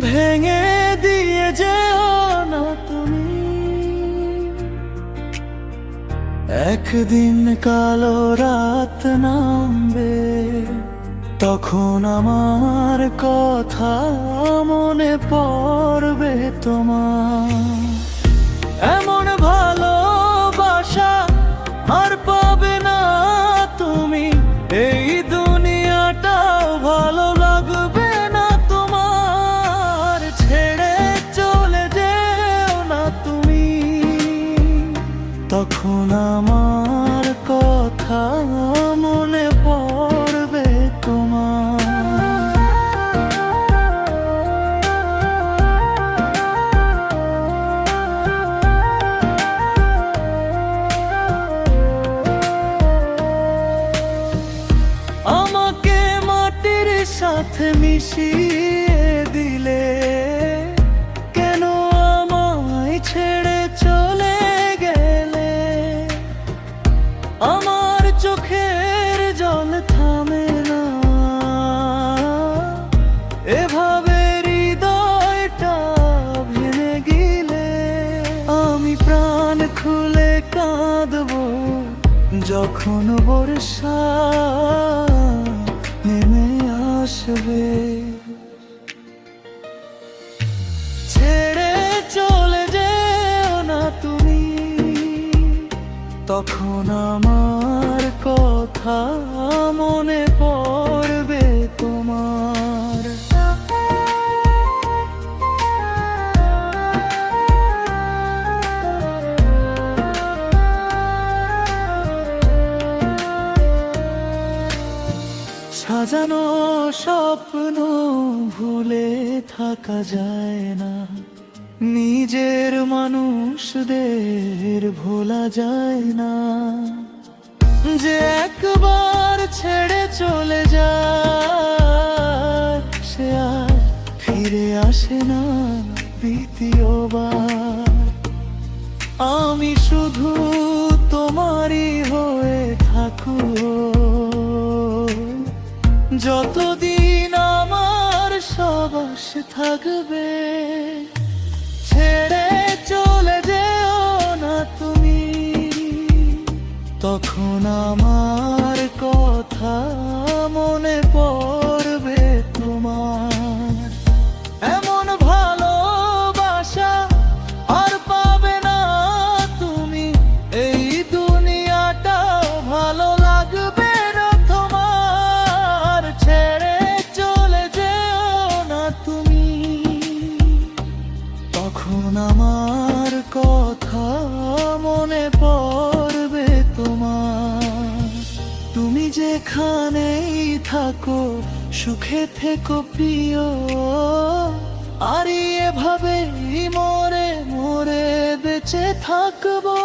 ভেঙে দিয়ে যেও না তুমি। একদিন কালো রাত নামবে, তখন আমার কথা মনে পড়বে তোমার। এমন ভালোবাসা আর পাবে না তুমি, এই দুনিয়াটাও ভালো লাগবে না তোমার। ছেড়ে চলে যেও না তুমি, তখন আমার কথা মনে পড়বে তোমার। আমাকে মাটির সাথে মিশিয়ে দিলে, কেন আমায় ছেড়ে চলে গেলে? আমার চোখের জল থামে না, এভাবে হৃদয়টা ভেঙে গেলে। আমি প্রাণ খুলে কাঁদবো যখন বর্ষা নেমে আসবে। ছেড়ে চলে যেও না তুমি, তখন আমার কথা মনে পড়বে তোমার। সাজানো স্বপ্ন ভুলে থাকা যায় না, নিজের মানুষদের ভোলা যায় না। যে একবার ছেড়ে চলে যায়, সে আর ফিরে আসে না দ্বিতীয়বার। আমি শুধু তোমারই হয়ে থাকবো, যতদিন আমার সবাস থাকবে। ছেড়ে চলে যেও না তুমি, তখন আমার কথা মনে পড়বে তোমার। এমন ভালোবাসা আর পাবে না তুমি, এই দুনিয়াটাও ভালো লাগবে না তোমার। ছেড়ে চলে যেও না তুমি, তখন আমার কথা মনে পড়বে তোমার। তুমি যেখানেই থাকো সুখে থেকো প্রিয়, আর এভাবেই মরে মরে বেঁচে থাকবো।